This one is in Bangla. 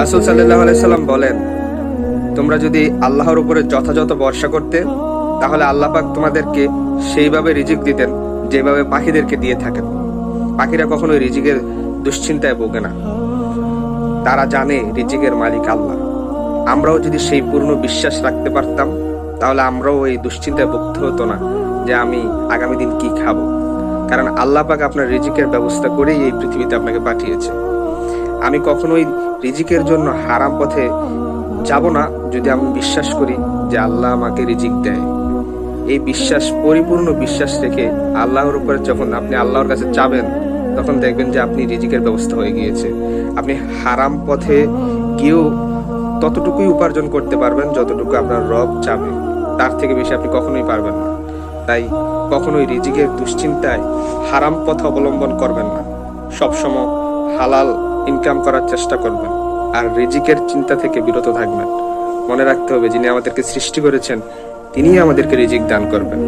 রাসূল সাল্লাল্লাহু আলাইহি সাল্লাম বলেন, তোমরা যদি আল্লাহর উপরে যথাযথ ভরসা করতে, তাহলে আল্লাহ পাক তোমাদেরকে সেইভাবে রিজিক দিতেন যেভাবে পাখিদেরকে দিয়ে থাকেন। পাখিরা কখনোই রিজিকের দুশ্চিন্তায় ভোগে না, তারা জানে রিজিকের মালিক আল্লাহ। আমরাও যদি সেই পূর্ণ বিশ্বাস রাখতে পারতাম, তাহলে আমরাও এই দুশ্চিন্তায় ভুগতে হতো না যে আমি আগামী দিন কি খাবো। কারণ আল্লাহ পাক আপনার রিজিকের ব্যবস্থা করেই এই পৃথিবীতে আপনাকে পাঠিয়েছে। আমি কখনোই রিজিকের জন্য হারাম পথে যাব না যদি আমি বিশ্বাস করি যে আল্লাহ আমাকে রিজিক দেয়। এই বিশ্বাস, পরিপূর্ণ বিশ্বাস রেখে আল্লাহর উপরে যখন আপনি আল্লাহর কাছে চাবেন, তখন দেখবেন যে আপনি রিজিকের ব্যবস্থা হয়ে গিয়েছে। আপনি হারাম পথে গিয়েও ততটুকুই উপার্জন করতে পারবেন যতটুকু আপনার রব চাবে, তার থেকে বেশি আপনি কখনোই পারবেন না। তাই কখনোই রিজিকের দুশ্চিন্তায় হারাম পথ অবলম্বন করবেন না। সবসময় হালাল ইনকাম করার চেষ্টা করবেন আর রিজিকের চিন্তা থেকে বিরত থাকবেন। মনে রাখতে হবে, যিনি আমাদেরকে সৃষ্টি করেছেন তিনিই আমাদেরকে রিজিক দান করবেন।